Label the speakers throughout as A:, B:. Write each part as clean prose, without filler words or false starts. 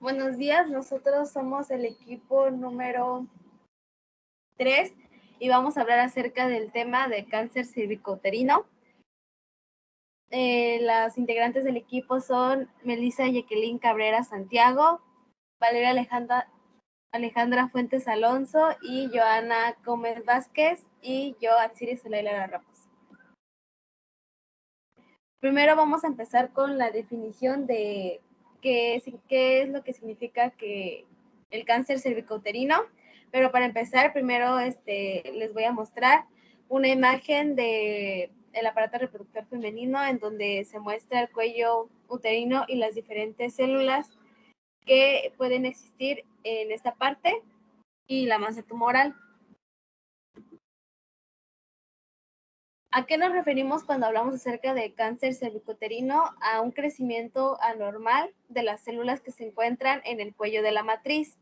A: Buenos días, nosotros somos el equipo número 3 y vamos a hablar acerca del tema de cáncer cervicouterino. Las integrantes del equipo son Melissa Jacqueline Cabrera Santiago, Valeria Alejandra Fuentes Alonso y Joana Gómez Vázquez y yo, Atsiri Zulaila Ramos. Primero vamos a empezar con la definición de qué es lo que significa que el cáncer cervicouterino, pero para empezar primero les voy a mostrar una imagen del aparato reproductor femenino en donde se muestra el cuello uterino y las diferentes células que pueden existir en esta parte y la masa tumoral. ¿A qué nos referimos cuando hablamos acerca de cáncer cervicouterino? A un crecimiento anormal de las células que se encuentran en el cuello de la matriz.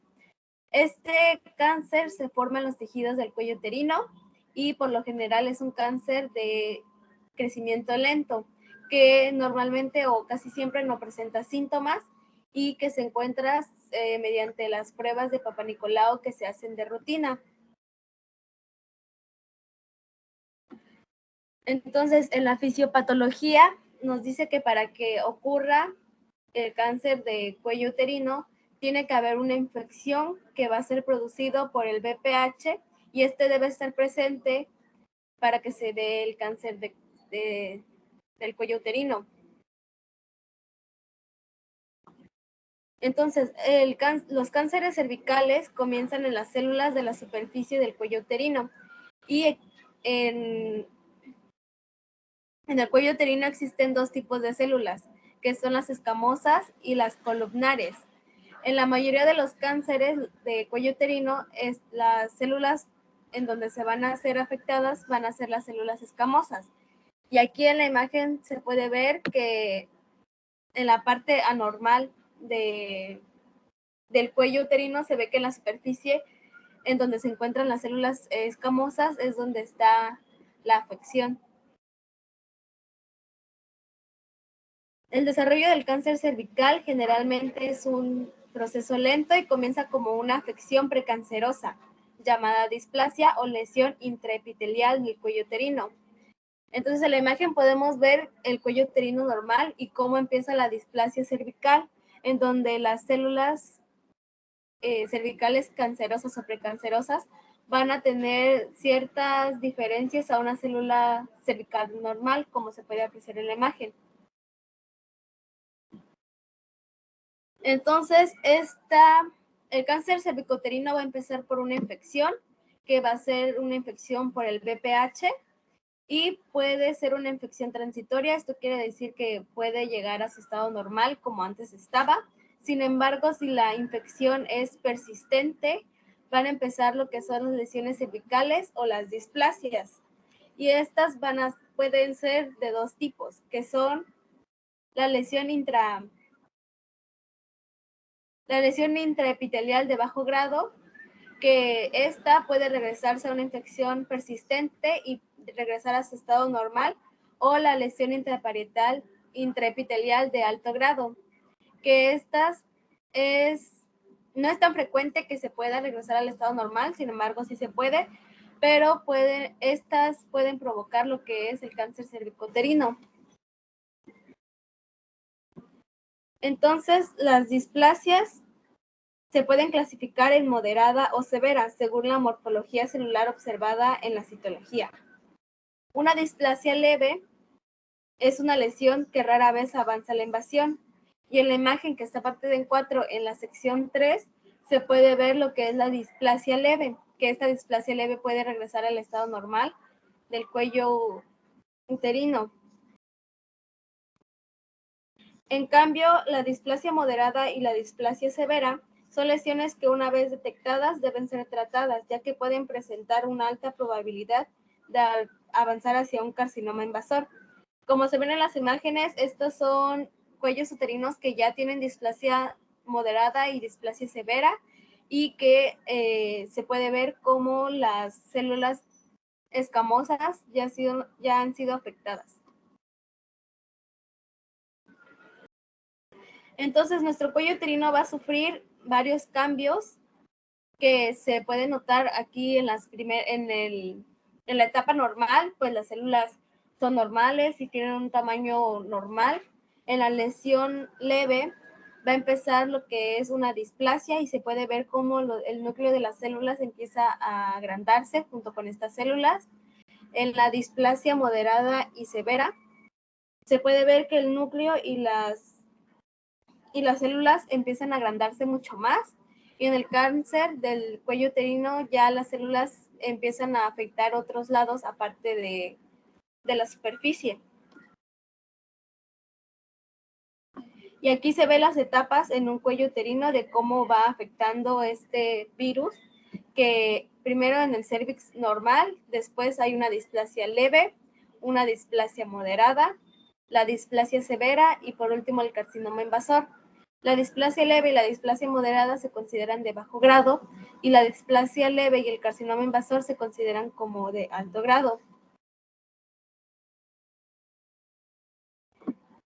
A: Este cáncer se forma en los tejidos del cuello uterino y por lo general es un cáncer de crecimiento lento, que normalmente o casi siempre no presenta síntomas y que se encuentra mediante las pruebas de Papa Nicolau que se hacen de rutina. Entonces, en la fisiopatología nos dice que para que ocurra el cáncer de cuello uterino, tiene que haber una infección que va a ser producido por el BPH y este debe estar presente para que se dé el cáncer del cuello uterino. Entonces, los cánceres cervicales comienzan en las células de la superficie del cuello uterino y en el cuello uterino existen dos tipos de células, que son las escamosas y las columnares. En la mayoría de los cánceres de cuello uterino, las células en donde se van a ser afectadas van a ser las células escamosas. Y aquí en la imagen se puede ver que en la parte anormal del cuello uterino se ve que en la superficie en donde se encuentran las células escamosas es donde está la afección. El desarrollo del cáncer cervical generalmente es un proceso lento y comienza como una afección precancerosa, llamada displasia o lesión intraepitelial del cuello uterino. Entonces, en la imagen podemos ver el cuello uterino normal y cómo empieza la displasia cervical, en donde las células cervicales cancerosas o precancerosas van a tener ciertas diferencias a una célula cervical normal, como se puede apreciar en la imagen. Entonces, el cáncer cervicouterino va a empezar por una infección, que va a ser una infección por el BPH, y puede ser una infección transitoria. Esto quiere decir que puede llegar a su estado normal como antes estaba. Sin embargo, si la infección es persistente, van a empezar lo que son las lesiones cervicales o las displasias. Y estas pueden ser de dos tipos, que son la lesión intraepitelial de bajo grado, que esta puede regresarse a una infección persistente y regresar a su estado normal, o la lesión intraepitelial de alto grado, que no es tan frecuente que se pueda regresar al estado normal, sin embargo sí se puede, pero estas pueden provocar lo que es el cáncer cervicouterino. Entonces, las displasias se pueden clasificar en moderada o severa según la morfología celular observada en la citología. Una displasia leve es una lesión que rara vez avanza la invasión. Y en la imagen que está partida en 4 en la sección 3 se puede ver lo que es la displasia leve, que esta displasia leve puede regresar al estado normal del cuello uterino. En cambio, la displasia moderada y la displasia severa son lesiones que una vez detectadas deben ser tratadas, ya que pueden presentar una alta probabilidad de avanzar hacia un carcinoma invasor. Como se ven en las imágenes, estos son cuellos uterinos que ya tienen displasia moderada y displasia severa y que se puede ver cómo las células escamosas ya han sido afectadas. Entonces, nuestro cuello uterino va a sufrir varios cambios que se pueden notar aquí en la etapa normal, pues las células son normales y tienen un tamaño normal. En la lesión leve va a empezar lo que es una displasia y se puede ver cómo el núcleo de las células empieza a agrandarse junto con estas células. En la displasia moderada y severa se puede ver que el núcleo y las células empiezan a agrandarse mucho más. Y en el cáncer del cuello uterino ya las células empiezan a afectar otros lados aparte de la superficie. Y aquí se ven las etapas en un cuello uterino de cómo va afectando este virus, que primero en el cérvix normal, después hay una displasia leve, una displasia moderada, la displasia severa y por último el carcinoma invasor. La displasia leve y la displasia moderada se consideran de bajo grado y la displasia leve y el carcinoma invasor se consideran como de alto grado.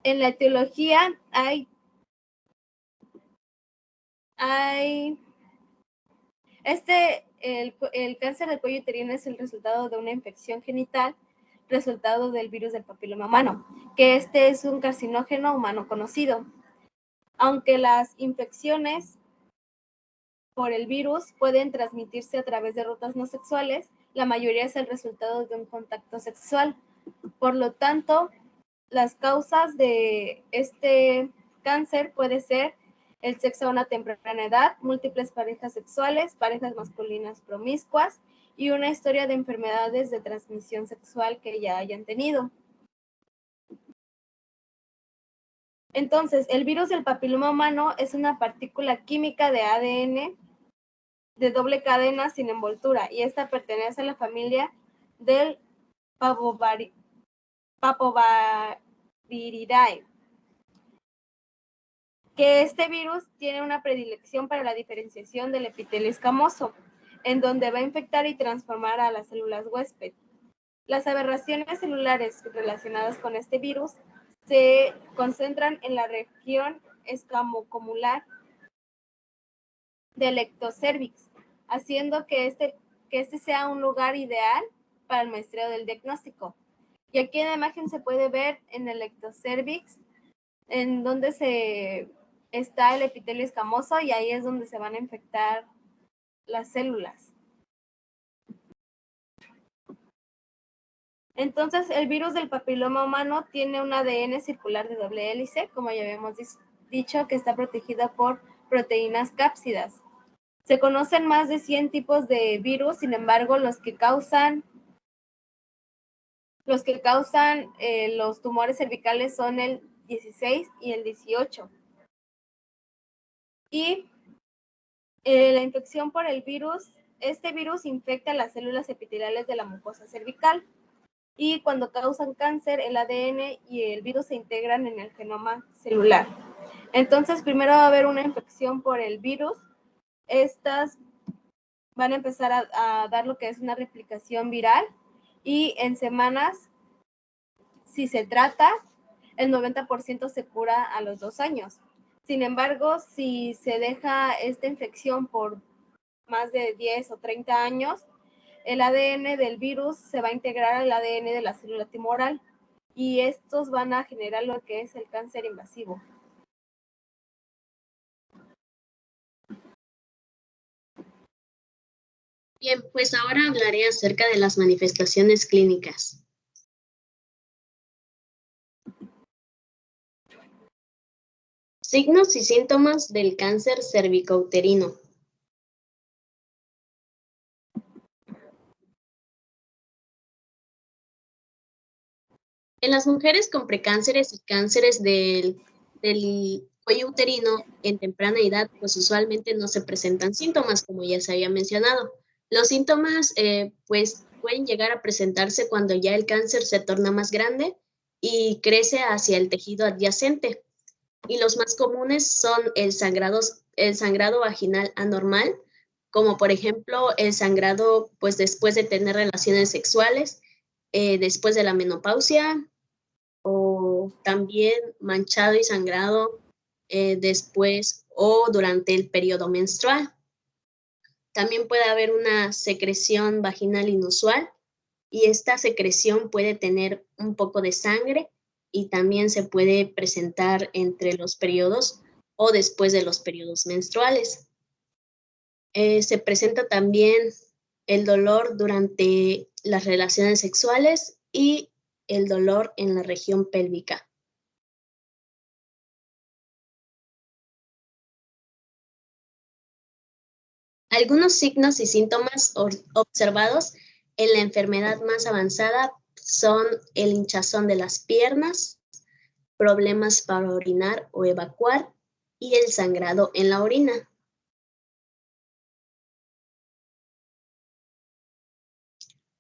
A: En la etiología el cáncer del cuello uterino es el resultado de una infección genital, resultado del virus del papiloma humano, que este es un carcinógeno humano conocido. Aunque las infecciones por el virus pueden transmitirse a través de rutas no sexuales, la mayoría es el resultado de un contacto sexual. Por lo tanto, las causas de este cáncer puede ser el sexo a una temprana edad, múltiples parejas sexuales, parejas masculinas promiscuas y una historia de enfermedades de transmisión sexual que ya hayan tenido. Entonces, el virus del papiloma humano es una partícula química de ADN de doble cadena sin envoltura y esta pertenece a la familia del Papoviridae. Que este virus tiene una predilección para la diferenciación del epitelio escamoso, en donde va a infectar y transformar a las células huésped. Las aberraciones celulares relacionadas con este virus se concentran en la región escamocomular del ectocérvix, haciendo que este sea un lugar ideal para el muestreo del diagnóstico. Y aquí en la imagen se puede ver en el ectocérvix, en donde está el epitelio escamoso y ahí es donde se van a infectar las células. Entonces, el virus del papiloma humano tiene un ADN circular de doble hélice, como ya habíamos dicho, que está protegida por proteínas cápsidas. Se conocen más de 100 tipos de virus, sin embargo, los que causan los tumores cervicales son el 16 y el 18. Y la infección por el virus, este virus infecta las células epiteliales de la mucosa cervical. Y cuando causan cáncer, el ADN y el virus se integran en el genoma celular. Entonces, primero va a haber una infección por el virus. Estas van a empezar a dar lo que es una replicación viral y en semanas, si se trata, el 90% se cura a los 2 años. Sin embargo, si se deja esta infección por más de 10 o 30 años, el ADN del virus se va a integrar al ADN de la célula tumoral y estos van a generar lo que es el cáncer invasivo.
B: Bien, pues ahora hablaré acerca de las manifestaciones clínicas. Signos y síntomas del cáncer cervicouterino. En las mujeres con precánceres y cánceres del cuello uterino en temprana edad, pues usualmente no se presentan síntomas, como ya se había mencionado. Los síntomas, pues, pueden llegar a presentarse cuando ya el cáncer se torna más grande y crece hacia el tejido adyacente. Y los más comunes son el sangrado vaginal anormal, como por ejemplo el sangrado, pues, después de tener relaciones sexuales, después de la menopausia, o también manchado y sangrado después o durante el periodo menstrual. También puede haber una secreción vaginal inusual y esta secreción puede tener un poco de sangre y también se puede presentar entre los periodos o después de los periodos menstruales. Se presenta también el dolor durante las relaciones sexuales y el dolor en la región pélvica. Algunos signos y síntomas observados en la enfermedad más avanzada son el hinchazón de las piernas, problemas para orinar o evacuar y el sangrado en la orina.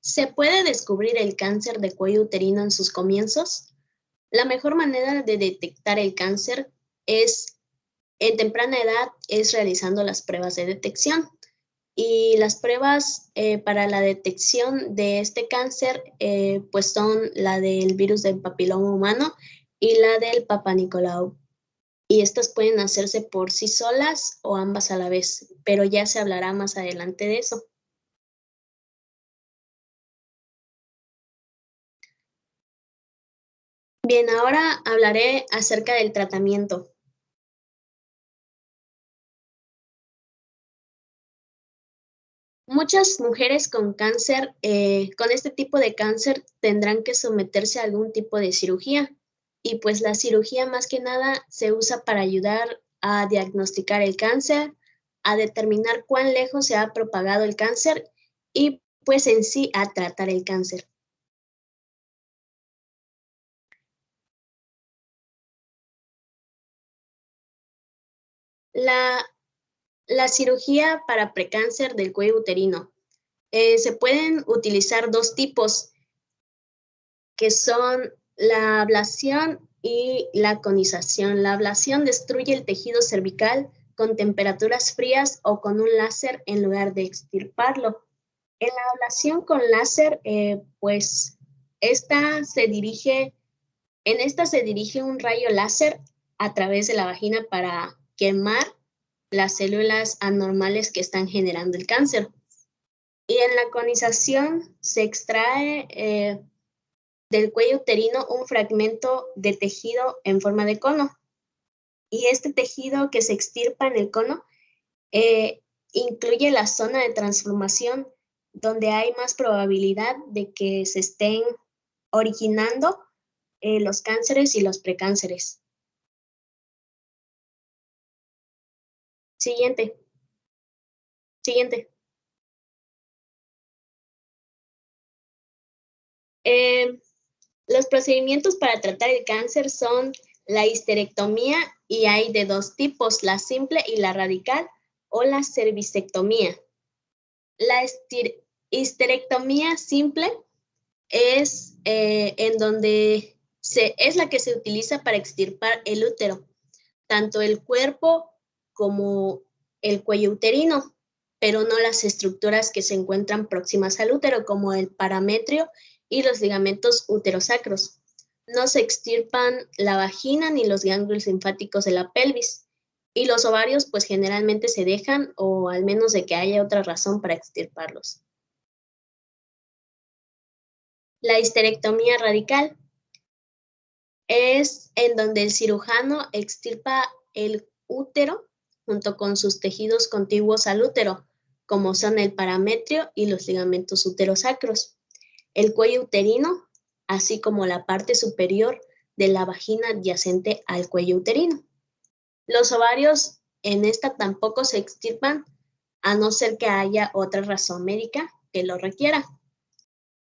B: ¿Se puede descubrir el cáncer de cuello uterino en sus comienzos? La mejor manera de detectar el cáncer en temprana edad es realizando las pruebas de detección. Y las pruebas para la detección de este cáncer pues son la del virus del papiloma humano y la del Papa Nicolau. Y estas pueden hacerse por sí solas o ambas a la vez, pero ya se hablará más adelante de eso. Bien, ahora hablaré acerca del tratamiento. Muchas mujeres con cáncer, con este tipo de cáncer, tendrán que someterse a algún tipo de cirugía. Y pues la cirugía más que nada se usa para ayudar a diagnosticar el cáncer, a determinar cuán lejos se ha propagado el cáncer y pues en sí a tratar el cáncer. La cirugía para precáncer del cuello uterino. Se pueden utilizar dos tipos, que son la ablación y la conización. La ablación destruye el tejido cervical con temperaturas frías o con un láser en lugar de extirparlo. En la ablación con láser, pues en esta se dirige un rayo láser a través de la vagina para quemar las células anormales que están generando el cáncer. Y en la conización se extrae del cuello uterino un fragmento de tejido en forma de cono. Y este tejido que se extirpa en el cono incluye la zona de transformación donde hay más probabilidad de que se estén originando los cánceres y los precánceres. Siguiente. Siguiente. Los procedimientos para tratar el cáncer son la histerectomía y hay de dos tipos, la simple y la radical o la cervicectomía. La histerectomía simple es en donde es la que se utiliza para extirpar el útero, tanto el cuerpo como el cuello uterino, pero no las estructuras que se encuentran próximas al útero, como el parametrio y los ligamentos uterosacros. No se extirpan la vagina ni los ganglios linfáticos de la pelvis. Y los ovarios, pues generalmente se dejan, o al menos de que haya otra razón para extirparlos. La histerectomía radical es en donde el cirujano extirpa el útero junto con sus tejidos contiguos al útero, como son el parametrio y los ligamentos uterosacros, el cuello uterino, así como la parte superior de la vagina adyacente al cuello uterino. Los ovarios en esta tampoco se extirpan, a no ser que haya otra razón médica que lo requiera.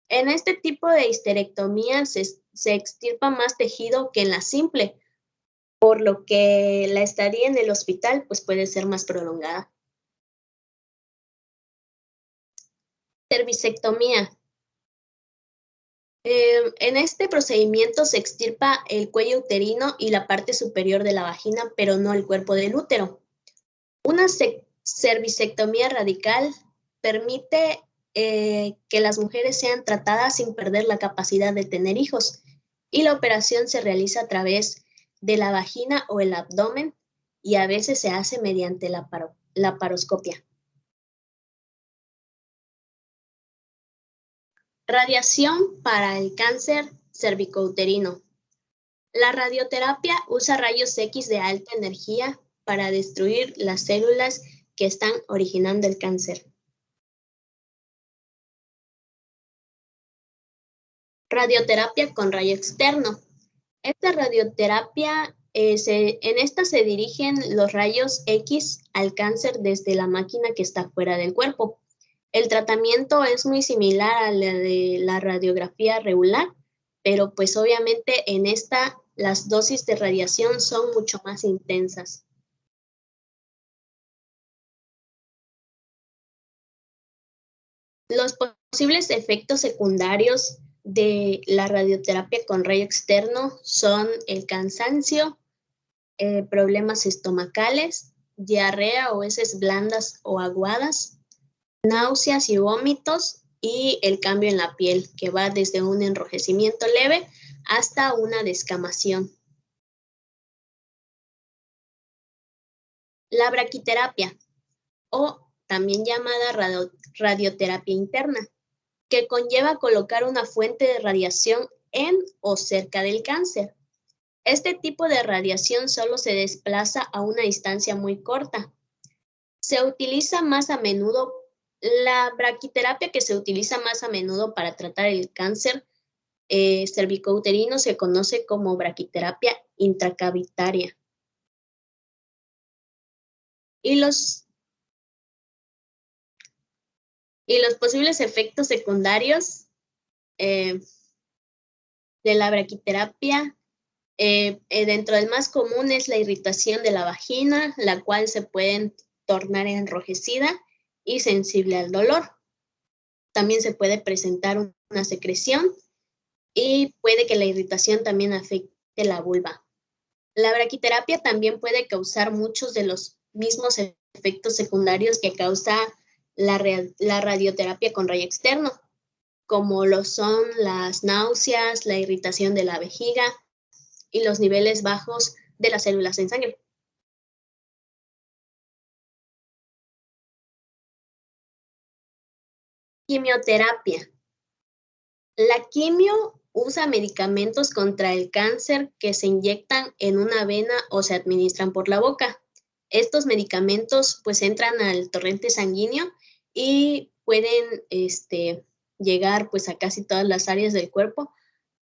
B: En este tipo de histerectomía se extirpa más tejido que en la simple, por lo que la estadía en el hospital pues, puede ser más prolongada. Cervicectomía. En este procedimiento se extirpa el cuello uterino y la parte superior de la vagina, pero no el cuerpo del útero. Una cervicectomía radical permite que las mujeres sean tratadas sin perder la capacidad de tener hijos y la operación se realiza a través de la vagina o el abdomen y a veces se hace mediante la laparoscopia. Radiación para el cáncer cervicouterino. La radioterapia usa rayos X de alta energía para destruir las células que están originando el cáncer. Radioterapia con rayo externo. Esta radioterapia, en esta se dirigen los rayos X al cáncer desde la máquina que está fuera del cuerpo. El tratamiento es muy similar a la de la radiografía regular, pero pues obviamente en esta las dosis de radiación son mucho más intensas. Los posibles efectos secundarios de la radioterapia con rayo externo son el cansancio, problemas estomacales, diarrea o heces blandas o aguadas, náuseas y vómitos y el cambio en la piel, que va desde un enrojecimiento leve hasta una descamación. La braquiterapia, o también llamada radioterapia interna, que conlleva colocar una fuente de radiación en o cerca del cáncer. Este tipo de radiación solo se desplaza a una distancia muy corta. Se utiliza más a menudo, la braquiterapia que se utiliza más a menudo para tratar el cáncer cervicouterino se conoce como braquiterapia intracavitaria. Y los posibles efectos secundarios de la braquiterapia, dentro del más común es la irritación de la vagina, la cual se puede tornar enrojecida y sensible al dolor. También se puede presentar una secreción y puede que la irritación también afecte la vulva. La braquiterapia también puede causar muchos de los mismos efectos secundarios que causa la radioterapia con rayo externo, como lo son las náuseas, la irritación de la vejiga y los niveles bajos de las células en sangre. Quimioterapia. La quimio usa medicamentos contra el cáncer que se inyectan en una vena o se administran por la boca. Estos medicamentos pues entran al torrente sanguíneo y pueden llegar pues a casi todas las áreas del cuerpo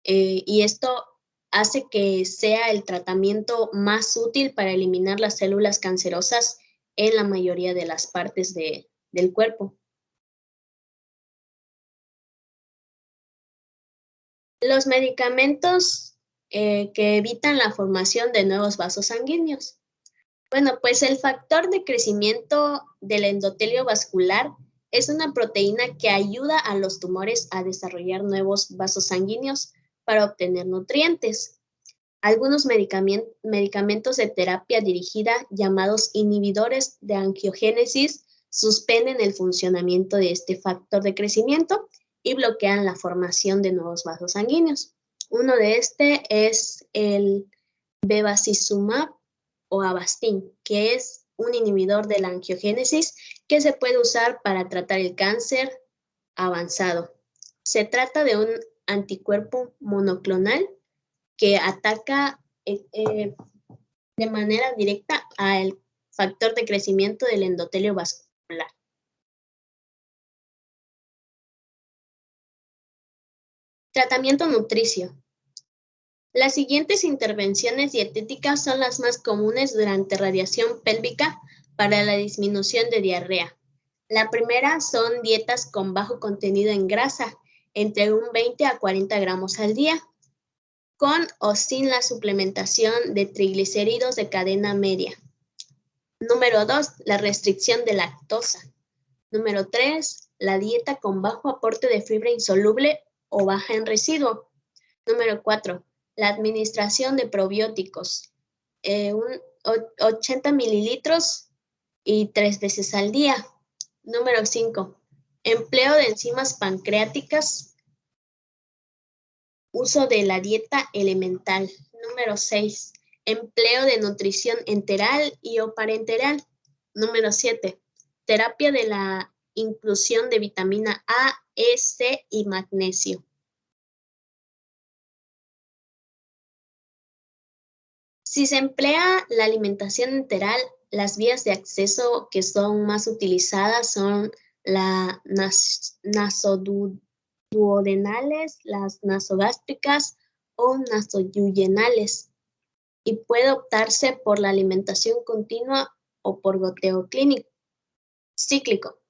B: y esto hace que sea el tratamiento más útil para eliminar las células cancerosas en la mayoría de las partes del cuerpo. Los medicamentos que evitan la formación de nuevos vasos sanguíneos. Bueno, pues el factor de crecimiento del endotelio vascular es una proteína que ayuda a los tumores a desarrollar nuevos vasos sanguíneos para obtener nutrientes. Algunos medicamentos de terapia dirigida, llamados inhibidores de angiogénesis, suspenden el funcionamiento de este factor de crecimiento y bloquean la formación de nuevos vasos sanguíneos. Uno de es el bevacizumab o Avastin, que es un inhibidor de la angiogénesis que se puede usar para tratar el cáncer avanzado. Se trata de un anticuerpo monoclonal que ataca de manera directa al factor de crecimiento del endotelio vascular. Tratamiento nutricio. Las siguientes intervenciones dietéticas son las más comunes durante radiación pélvica para la disminución de diarrea. La primera son dietas con bajo contenido en grasa, entre un 20 a 40 gramos al día, con o sin la suplementación de triglicéridos de cadena media. Número 2, la restricción de lactosa. Número 3, la dieta con bajo aporte de fibra insoluble o baja en residuo. Número 4, la administración de probióticos, 80 mililitros y 3 veces al día. Número 5, empleo de enzimas pancreáticas, uso de la dieta elemental. Número 6, Empleo de nutrición enteral y o parenteral. Número 7. Terapia de la inclusión de vitamina A, E, C y magnesio. Si se emplea la alimentación enteral, las vías de acceso que son más utilizadas son las nasoduodenales, las nasogástricas o nasoduodenales, y puede optarse por la alimentación continua o por goteo cíclico.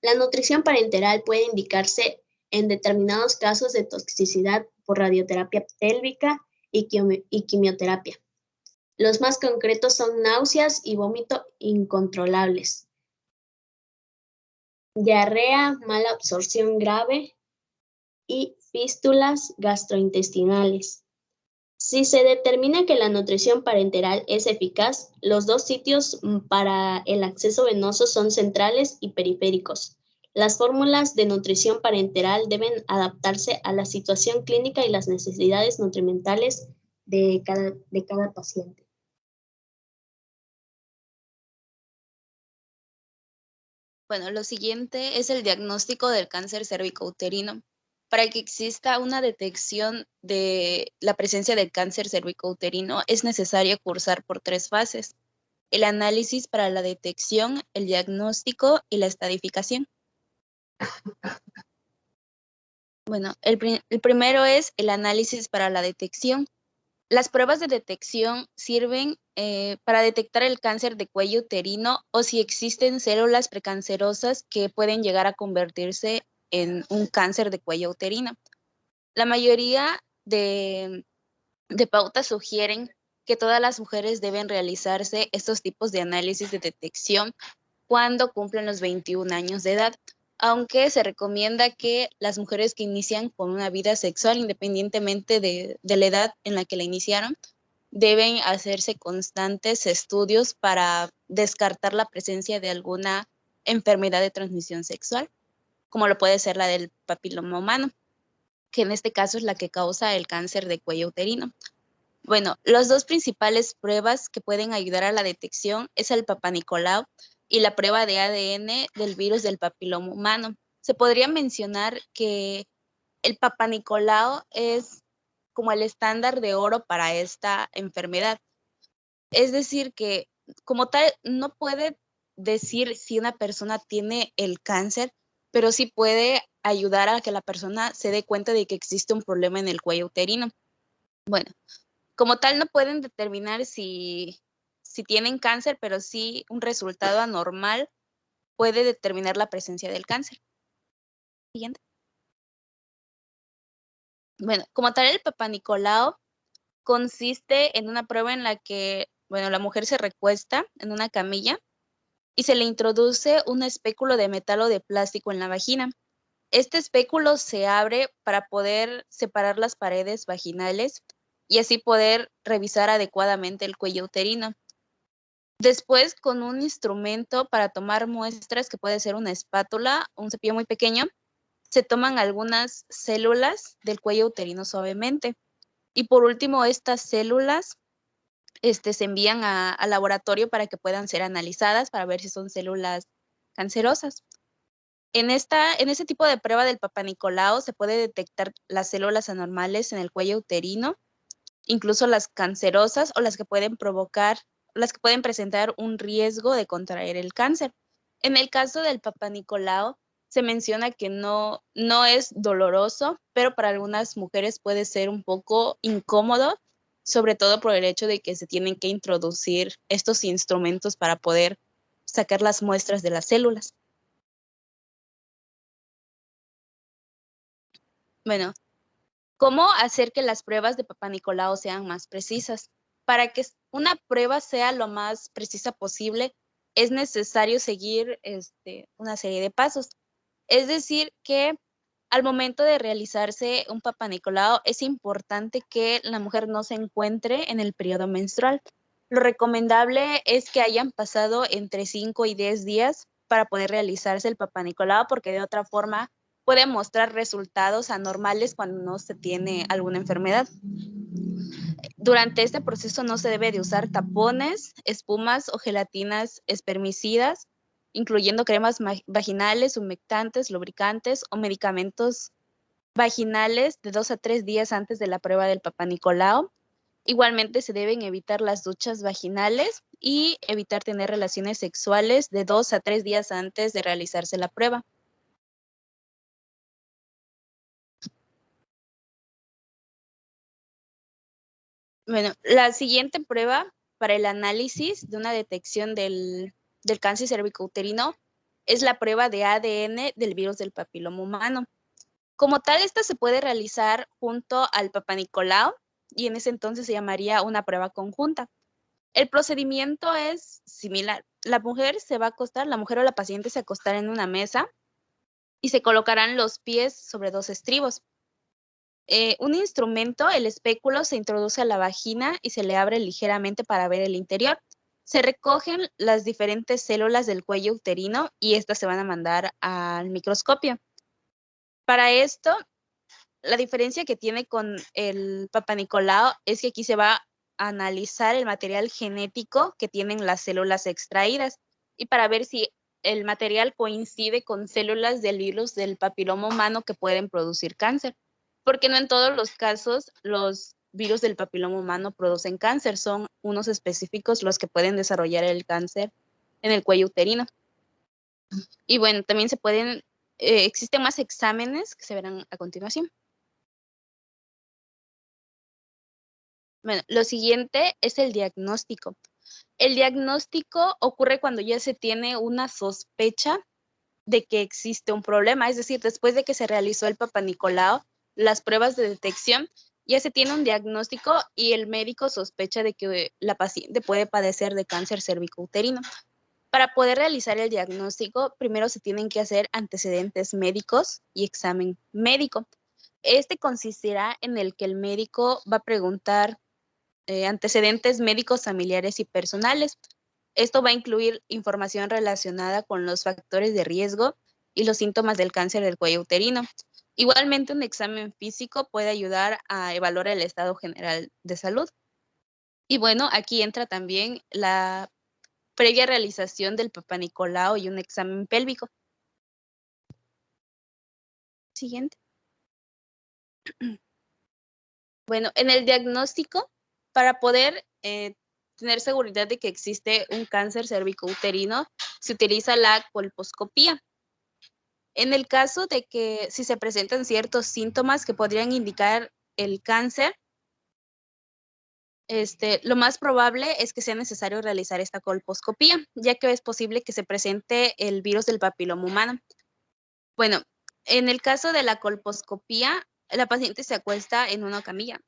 B: La nutrición parenteral puede indicarse en determinados casos de toxicidad por radioterapia pélvica y quimioterapia. Los más concretos son náuseas y vómito incontrolables, diarrea, mala absorción grave y fístulas gastrointestinales. Si se determina que la nutrición parenteral es eficaz, los dos sitios para el acceso venoso son centrales y periféricos. Las fórmulas de nutrición parenteral deben adaptarse a la situación clínica y las necesidades nutrimentales de cada paciente.
C: Bueno, lo siguiente es el diagnóstico del cáncer cervicouterino. Para que exista una detección de la presencia del cáncer cervicouterino, es necesario cursar por 3 fases: el análisis para la detección, el diagnóstico y la estadificación. Bueno, el primero es el análisis para la detección. Las pruebas de detección sirven para detectar el cáncer de cuello uterino o si existen células precancerosas que pueden llegar a convertirse en un cáncer de cuello uterino. La mayoría de pautas sugieren que todas las mujeres deben realizarse estos tipos de análisis de detección cuando cumplen los 21 años de edad, aunque se recomienda que las mujeres que inician con una vida sexual, independientemente de la edad en la que la iniciaron, deben hacerse constantes estudios para descartar la presencia de alguna enfermedad de transmisión sexual, como lo puede ser la del papiloma humano, que en este caso es la que causa el cáncer de cuello uterino. Bueno, las dos principales pruebas que pueden ayudar a la detección es el Papanicolau y la prueba de ADN del virus del papiloma humano. Se podría mencionar que el Papanicolau es como el estándar de oro para esta enfermedad. Es decir, que como tal no puede decir si una persona tiene el cáncer, pero sí puede ayudar a que la persona se dé cuenta de que existe un problema en el cuello uterino. Bueno, como tal no pueden determinar si tienen cáncer, pero sí un resultado anormal puede determinar la presencia del cáncer. Siguiente. Bueno, como tal el Papanicolau consiste en una prueba en la que, bueno, la mujer se recuesta en una camilla y se le introduce un espéculo de metal o de plástico en la vagina. Este espéculo se abre para poder separar las paredes vaginales y así poder revisar adecuadamente el cuello uterino. Después, con un instrumento para tomar muestras, que puede ser una espátula o un cepillo muy pequeño, se toman algunas células del cuello uterino suavemente. Y por último, estas células se envían al laboratorio para que puedan ser analizadas para ver si son células cancerosas. En ese tipo de prueba del Papanicolau se puede detectar las células anormales en el cuello uterino, incluso las cancerosas o las que pueden presentar un riesgo de contraer el cáncer. En el caso del Papanicolau, se menciona que no es doloroso, pero para algunas mujeres puede ser un poco incómodo, sobre todo por el hecho de que se tienen que introducir estos instrumentos para poder sacar las muestras de las células. Bueno, ¿cómo hacer que las pruebas de Papanicolau sean más precisas? Para que una prueba sea lo más precisa posible, es necesario seguir una serie de pasos. Es decir, que al momento de realizarse un Papanicolau, es importante que la mujer no se encuentre en el periodo menstrual. Lo recomendable es que hayan pasado entre 5 y 10 días para poder realizarse el Papanicolau, porque de otra forma puede mostrar resultados anormales cuando no se tiene alguna enfermedad. Durante este proceso no se debe de usar tapones, espumas o gelatinas espermicidas, incluyendo cremas vaginales, humectantes, lubricantes o medicamentos vaginales de 2 a 3 días antes de la prueba del Papá Nicolau. Igualmente se deben evitar las duchas vaginales y evitar tener relaciones sexuales de 2 a 3 días antes de realizarse la prueba. Bueno, la siguiente prueba para el análisis de una detección del cáncer cervicouterino es la prueba de ADN del virus del papiloma humano. Como tal, esta se puede realizar junto al Papá Nicolau y en ese entonces se llamaría una prueba conjunta. El procedimiento es similar. La mujer o la paciente se acostará en una mesa y se colocarán los pies sobre 2 estribos. Un instrumento, el espéculo, se introduce a la vagina y se le abre ligeramente para ver el interior. Se recogen las diferentes células del cuello uterino y estas se van a mandar al microscopio. Para esto, la diferencia que tiene con el Papá Nicolau es que aquí se va a analizar el material genético que tienen las células extraídas y para ver si el material coincide con células del virus del papiloma humano que pueden producir cáncer. Porque no en todos los casos los virus del papiloma humano producen cáncer, son unos específicos los que pueden desarrollar el cáncer en el cuello uterino. Y bueno, también existen más exámenes que se verán a continuación. Bueno, lo siguiente es el diagnóstico. El diagnóstico ocurre cuando ya se tiene una sospecha de que existe un problema, es decir, después de que se realizó el Papá Nicolau, las pruebas de detección, ya se tiene un diagnóstico y el médico sospecha de que la paciente puede padecer de cáncer cervicouterino. Para poder realizar el diagnóstico, primero se tienen que hacer antecedentes médicos y examen médico. Este consistirá en el que el médico va a preguntar antecedentes médicos, familiares y personales. Esto va a incluir información relacionada con los factores de riesgo y los síntomas del cáncer del cuello uterino. Igualmente, un examen físico puede ayudar a evaluar el estado general de salud. Y bueno, aquí entra también la previa realización del Papá Nicolau y un examen pélvico. Siguiente. Bueno, en el diagnóstico, para poder tener seguridad de que existe un cáncer cervicouterino, se utiliza la colposcopía. En el caso de que si se presentan ciertos síntomas que podrían indicar el cáncer, lo más probable es que sea necesario realizar esta colposcopía, ya que es posible que se presente el virus del papiloma humano. Bueno, en el caso de la colposcopía, la paciente se acuesta en una camilla.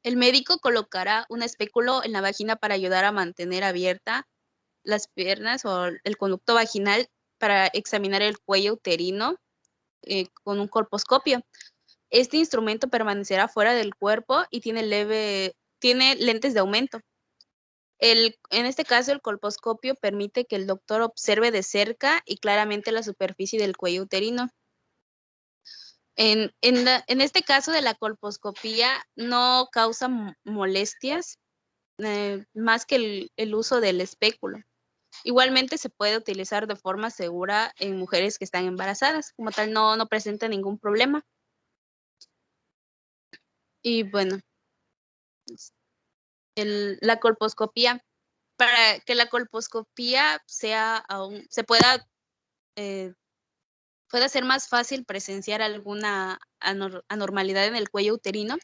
C: El médico colocará un espéculo en la vagina para ayudar a mantener abierta las piernas o el conducto vaginal para examinar el cuello uterino con un colposcopio. Este instrumento permanecerá fuera del cuerpo y tiene lentes de aumento. En este caso, el colposcopio permite que el doctor observe de cerca y claramente la superficie del cuello uterino. En este caso de la colposcopía no causa molestias más que el uso del espéculo. Igualmente se puede utilizar de forma segura en mujeres que están embarazadas. Como tal, no presenta ningún problema. Y bueno, la colposcopía, para que la colposcopía pueda ser más fácil presenciar alguna anormalidad en el cuello uterino,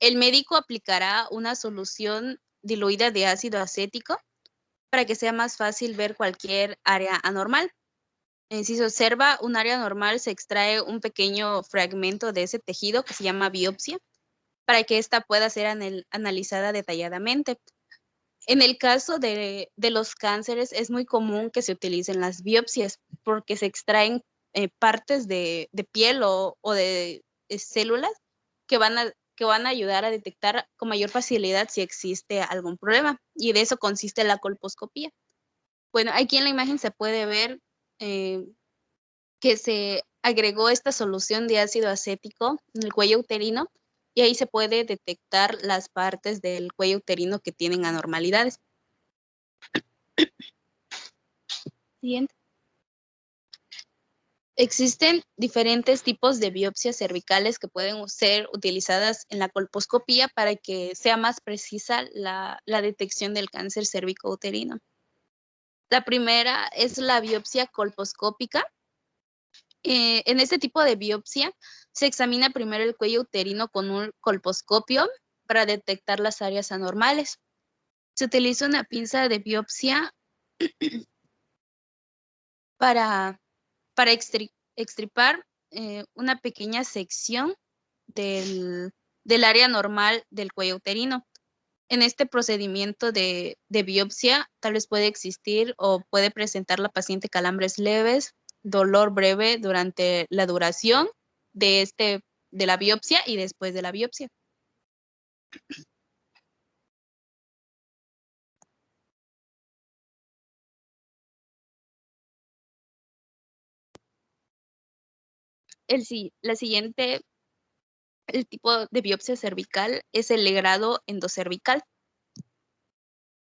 C: el médico aplicará una solución diluida de ácido acético para que sea más fácil ver cualquier área anormal. Si se observa un área anormal, se extrae un pequeño fragmento de ese tejido que se llama biopsia para que ésta pueda ser analizada detalladamente. En el caso de los cánceres, es muy común que se utilicen las biopsias porque se extraen partes de piel o de células que van a ayudar a detectar con mayor facilidad si existe algún problema. Y de eso consiste la colposcopía. Bueno, aquí en la imagen se puede ver que se agregó esta solución de ácido acético en el cuello uterino y ahí se puede detectar las partes del cuello uterino que tienen anormalidades. Siguiente. Existen diferentes tipos de biopsias cervicales que pueden ser utilizadas en la colposcopía para que sea más precisa la detección del cáncer cérvico-uterino. La primera es la biopsia colposcópica. En este tipo de biopsia se examina primero el cuello uterino con un colposcopio para detectar las áreas anormales. Se utiliza una pinza de biopsia para extirpar una pequeña sección del área normal del cuello uterino. En este procedimiento de biopsia, tal vez puede existir o puede presentar la paciente calambres leves, dolor breve durante la duración de la biopsia y después de la biopsia. El tipo de biopsia cervical es el legrado endocervical.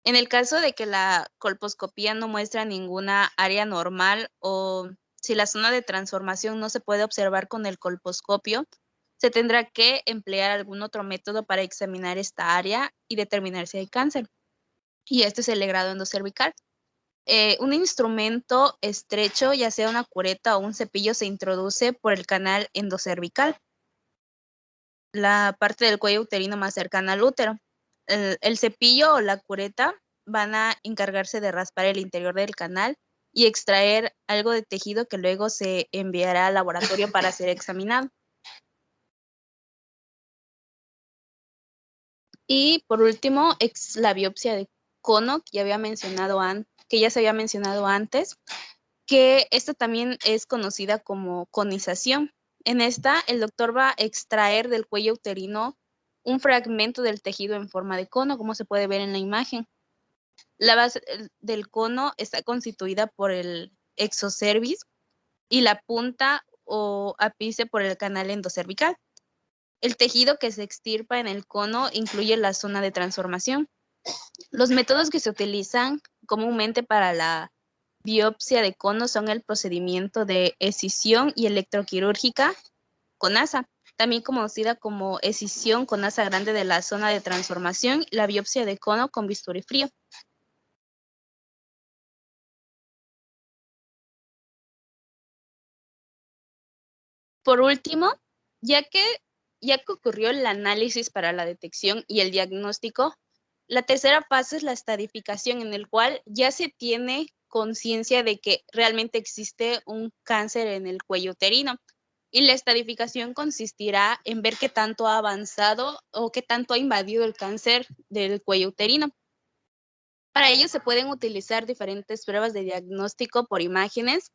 C: En el caso de que la colposcopía no muestra ninguna área normal o si la zona de transformación no se puede observar con el colposcopio, se tendrá que emplear algún otro método para examinar esta área y determinar si hay cáncer. Y este es el legrado endocervical. Un instrumento estrecho, ya sea una cureta o un cepillo, se introduce por el canal endocervical, la parte del cuello uterino más cercana al útero. El cepillo o la cureta van a encargarse de raspar el interior del canal y extraer algo de tejido que luego se enviará al laboratorio para ser examinado. Y por último, es la biopsia de cono, que ya se había mencionado antes, que esta también es conocida como conización. En esta, el doctor va a extraer del cuello uterino un fragmento del tejido en forma de cono, como se puede ver en la imagen. La base del cono está constituida por el exocervix y la punta o ápice por el canal endocervical. El tejido que se extirpa en el cono incluye la zona de transformación. Los métodos que se utilizan comúnmente para la biopsia de cono son el procedimiento de escisión y electroquirúrgica con asa, también conocida como escisión con asa grande de la zona de transformación, la biopsia de cono con bisturí frío. Por último, ya que ocurrió el análisis para la detección y el diagnóstico, la tercera fase es la estadificación, en el cual ya se tiene conciencia de que realmente existe un cáncer en el cuello uterino. Y la estadificación consistirá en ver qué tanto ha avanzado o qué tanto ha invadido el cáncer del cuello uterino. Para ello se pueden utilizar diferentes pruebas de diagnóstico por imágenes,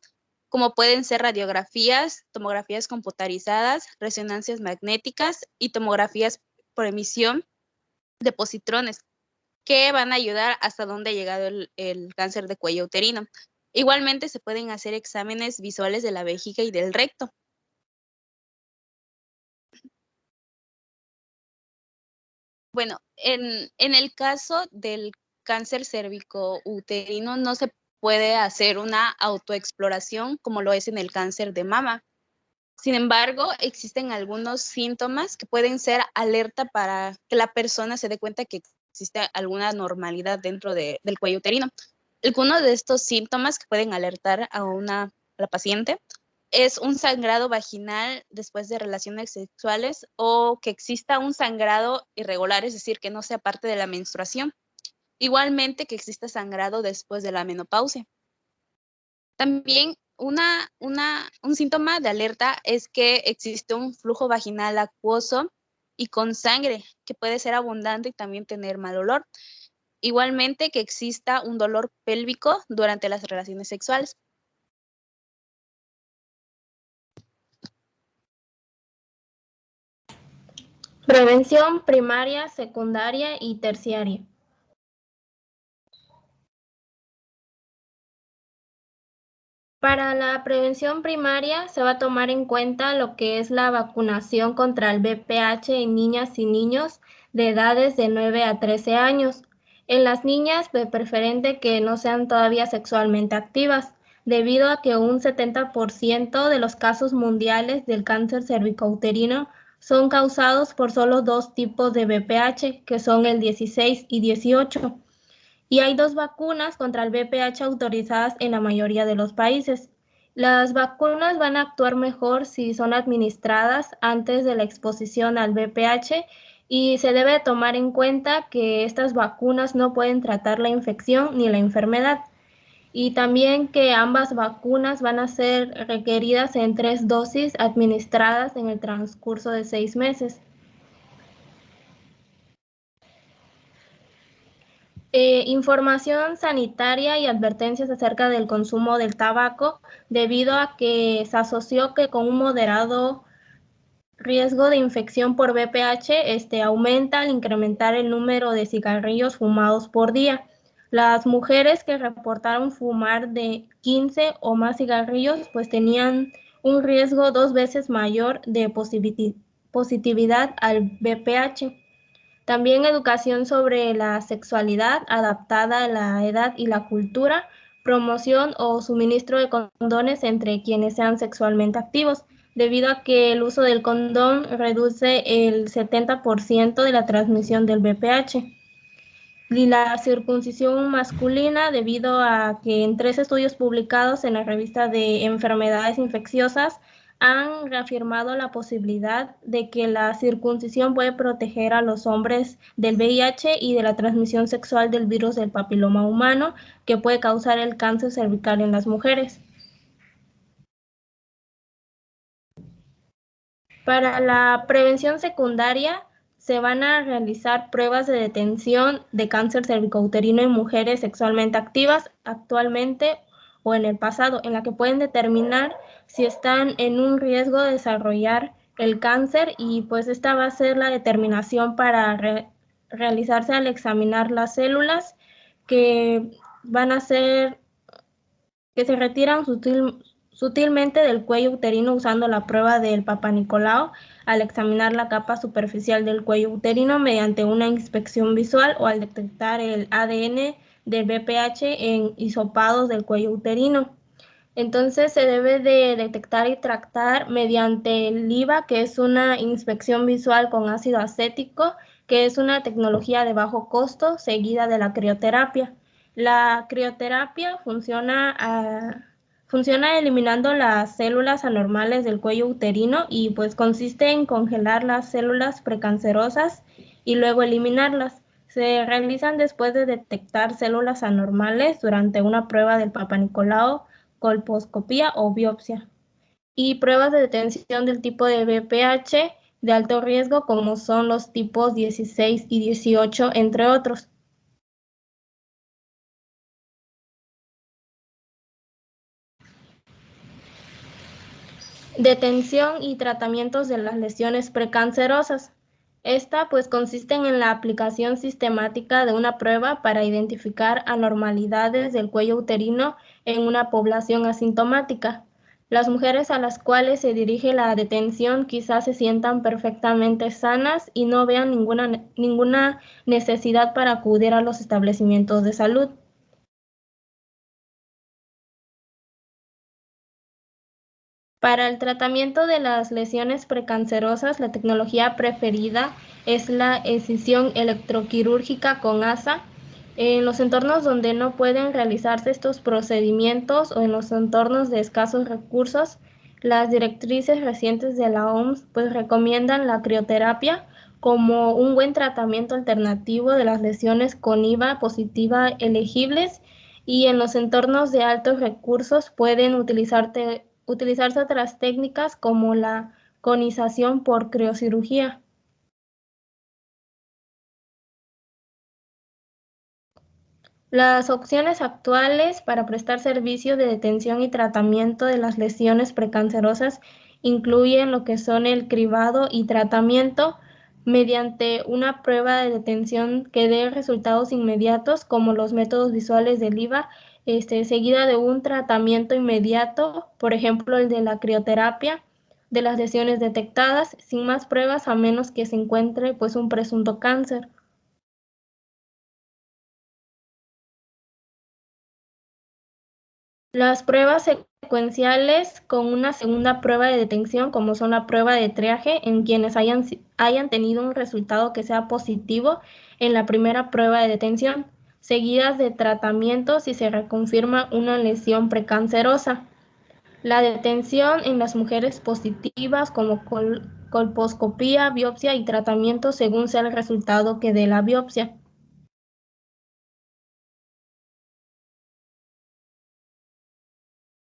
C: como pueden ser radiografías, tomografías computarizadas, resonancias magnéticas y tomografías por emisión de positrones, que van a ayudar hasta dónde ha llegado el cáncer de cuello uterino. Igualmente se pueden hacer exámenes visuales de la vejiga y del recto. Bueno, en el caso del cáncer cérvico-uterino no se puede hacer una autoexploración como lo es en el cáncer de mama. Sin embargo, existen algunos síntomas que pueden ser alerta para que la persona se dé cuenta que existe alguna anormalidad dentro del cuello uterino. Algunos de estos síntomas que pueden alertar a la paciente es un sangrado vaginal después de relaciones sexuales o que exista un sangrado irregular, es decir, que no sea parte de la menstruación. Igualmente que exista sangrado después de la menopausia. También un síntoma de alerta es que existe un flujo vaginal acuoso y con sangre que puede ser abundante y también tener mal olor. Igualmente que exista un dolor pélvico durante las relaciones sexuales.
D: Prevención primaria, secundaria y terciaria. Para la prevención primaria se va a tomar en cuenta lo que es la vacunación contra el VPH en niñas y niños de edades de 9 a 13 años. En las niñas, de preferente que no sean todavía sexualmente activas, debido a que un 70% de los casos mundiales del cáncer cervicouterino son causados por solo dos tipos de VPH, que son el 16 y 18. Y hay dos vacunas contra el VPH autorizadas en la mayoría de los países. Las vacunas van a actuar mejor si son administradas antes de la exposición al VPH y se debe tomar en cuenta que estas vacunas no pueden tratar la infección ni la enfermedad. Y también que ambas vacunas van a ser requeridas en 3 dosis administradas en el transcurso de 6 meses. Información sanitaria y advertencias acerca del consumo del tabaco, debido a que se asoció que con un moderado riesgo de infección por VPH aumenta al incrementar el número de cigarrillos fumados por día. Las mujeres que reportaron fumar de 15 o más cigarrillos pues tenían un riesgo 2 veces mayor de positividad al VPH. También educación sobre la sexualidad adaptada a la edad y la cultura, promoción o suministro de condones entre quienes sean sexualmente activos, debido a que el uso del condón reduce el 70% de la transmisión del VPH. Y la circuncisión masculina, debido a que en 3 estudios publicados en la revista de enfermedades infecciosas han reafirmado la posibilidad de que la circuncisión puede proteger a los hombres del VIH y de la transmisión sexual del virus del papiloma humano, que puede causar el cáncer cervical en las mujeres. Para la prevención secundaria, se van a realizar pruebas de detención de cáncer cervicouterino en mujeres sexualmente activas actualmente o en el pasado, en la que pueden determinar si están en un riesgo de desarrollar el cáncer, y pues esta va a ser la determinación para realizarse al examinar las células que van a ser, que se retiran sutilmente del cuello uterino usando la prueba del Papa Nicolau al examinar la capa superficial del cuello uterino mediante una inspección visual o al detectar el ADN del VPH en hisopados del cuello uterino. Entonces se debe de detectar y tratar mediante el IVA, que es una inspección visual con ácido acético, que es una tecnología de bajo costo seguida de la crioterapia. La crioterapia funciona eliminando las células anormales del cuello uterino y pues consiste en congelar las células precancerosas y luego eliminarlas. Se realizan después de detectar células anormales durante una prueba del Papa Nicolau, colposcopía o biopsia. Y pruebas de detención del tipo de VPH de alto riesgo, como son los tipos 16 y 18, entre otros. Detención y tratamientos de las lesiones precancerosas. Esta pues consisten en la aplicación sistemática de una prueba para identificar anormalidades del cuello uterino en una población asintomática. Las mujeres a las cuales se dirige la detención quizás se sientan perfectamente sanas y no vean ninguna necesidad para acudir a los establecimientos de salud. Para el tratamiento de las lesiones precancerosas, la tecnología preferida es la escisión electroquirúrgica con ASA. En los entornos donde no pueden realizarse estos procedimientos o en los entornos de escasos recursos, las directrices recientes de la OMS pues recomiendan la crioterapia como un buen tratamiento alternativo de las lesiones con IVA positiva elegibles, y en los entornos de altos recursos pueden utilizarse otras técnicas como la conización por criocirugía. Las opciones actuales para prestar servicio de detención y tratamiento de las lesiones precancerosas incluyen lo que son el cribado y tratamiento mediante una prueba de detención que dé resultados inmediatos, como los métodos visuales del IVA, seguida de un tratamiento inmediato, por ejemplo el de la crioterapia, de las lesiones detectadas, sin más pruebas a menos que se encuentre pues un presunto cáncer. Las pruebas secuenciales con una segunda prueba de detención, como son la prueba de triaje, en quienes hayan tenido un resultado que sea positivo en la primera prueba de detención, seguidas de tratamiento si se reconfirma una lesión precancerosa. La detención en las mujeres positivas como colposcopía, biopsia y tratamiento según sea el resultado que dé la biopsia.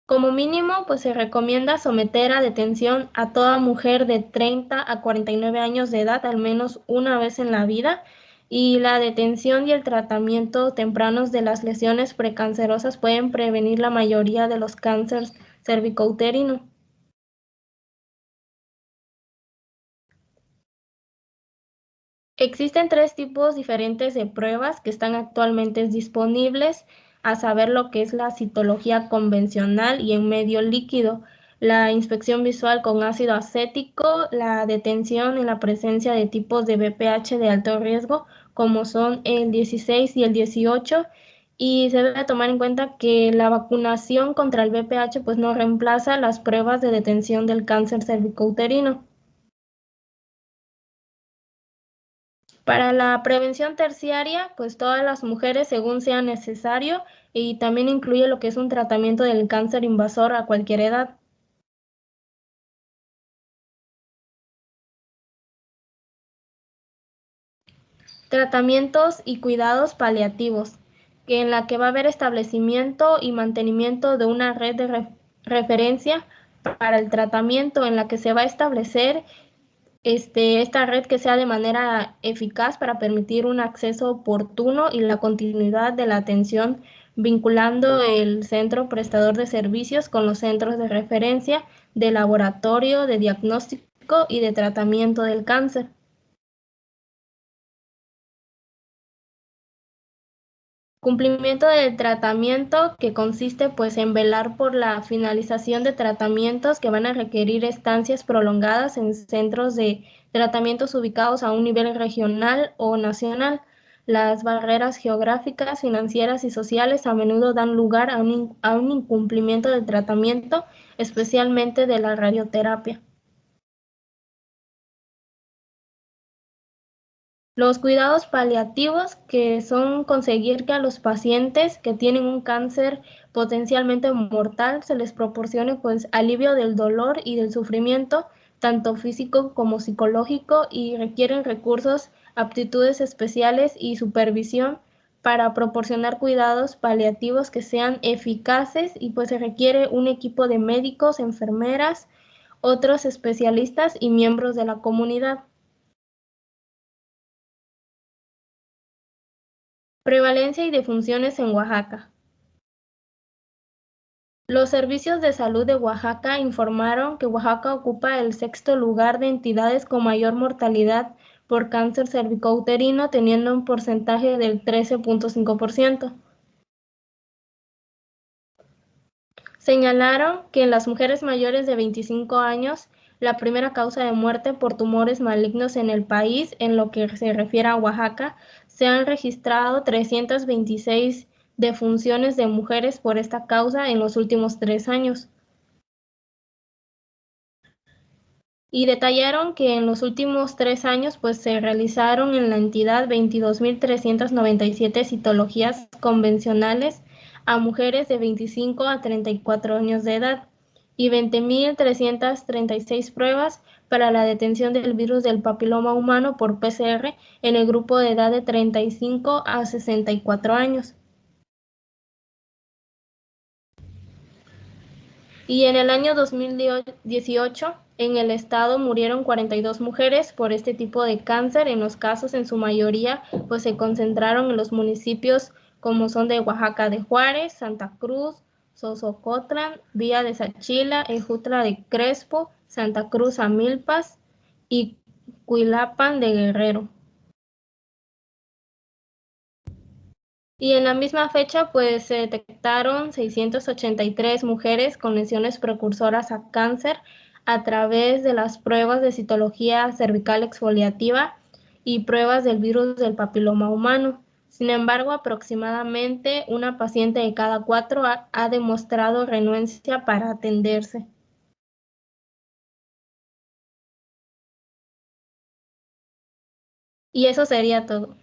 D: Como mínimo, pues se recomienda someter a detención a toda mujer de 30 a 49 años de edad al menos una vez en la vida, y la detención y el tratamiento tempranos de las lesiones precancerosas pueden prevenir la mayoría de los cánceres cervicouterino. Existen 3 tipos diferentes de pruebas que están actualmente disponibles, a saber lo que es la citología convencional y en medio líquido, la inspección visual con ácido acético, la detención en la presencia de tipos de VPH de alto riesgo, como son el 16 y el 18, y se debe tomar en cuenta que la vacunación contra el VPH pues no reemplaza las pruebas de detención del cáncer cervicouterino. Para la prevención terciaria, pues todas las mujeres según sea necesario, y también incluye lo que es un tratamiento del cáncer invasor a cualquier edad. Tratamientos y cuidados paliativos, que en la que va a haber establecimiento y mantenimiento de una red de referencia para el tratamiento, en la que se va a establecer esta red que sea de manera eficaz para permitir un acceso oportuno y la continuidad de la atención, vinculando el centro prestador de servicios con los centros de referencia de laboratorio, de diagnóstico y de tratamiento del cáncer. Cumplimiento del tratamiento, que consiste pues en velar por la finalización de tratamientos que van a requerir estancias prolongadas en centros de tratamientos ubicados a un nivel regional o nacional. Las barreras geográficas, financieras y sociales a menudo dan lugar a un incumplimiento del tratamiento, especialmente de la radioterapia. Los cuidados paliativos, que son conseguir que a los pacientes que tienen un cáncer potencialmente mortal se les proporcione pues alivio del dolor y del sufrimiento, tanto físico como psicológico, y requieren recursos, aptitudes especiales y supervisión para proporcionar cuidados paliativos que sean eficaces, y pues se requiere un equipo de médicos, enfermeras, otros especialistas y miembros de la comunidad. Prevalencia y defunciones en Oaxaca. Los servicios de salud de Oaxaca informaron que Oaxaca ocupa el 6º lugar de entidades con mayor mortalidad por cáncer cervicouterino, teniendo un porcentaje del 13.5%. Señalaron que en las mujeres mayores de 25 años, la primera causa de muerte por tumores malignos en el país, en lo que se refiere a Oaxaca, se han registrado 326 defunciones de mujeres por esta causa en los últimos 3 años. Y detallaron que en los últimos 3 años pues se realizaron en la entidad 22.397 citologías convencionales a mujeres de 25 a 34 años de edad y 20.336 pruebas para la detención del virus del papiloma humano por PCR en el grupo de edad de 35 a 64 años. Y en el año 2018, en el estado murieron 42 mujeres por este tipo de cáncer. En los casos, en su mayoría, pues se concentraron en los municipios como son de Oaxaca de Juárez, Santa Cruz, Sosocotlán, Villa de Sachila, Ejutla de Crespo, Santa Cruz Amilpas y Cuilapan de Guerrero. Y en la misma fecha, pues se detectaron 683 mujeres con lesiones precursoras a cáncer a través de las pruebas de citología cervical exfoliativa y pruebas del virus del papiloma humano. Sin embargo, aproximadamente una paciente de cada 4 ha demostrado renuencia para atenderse. Y eso sería todo.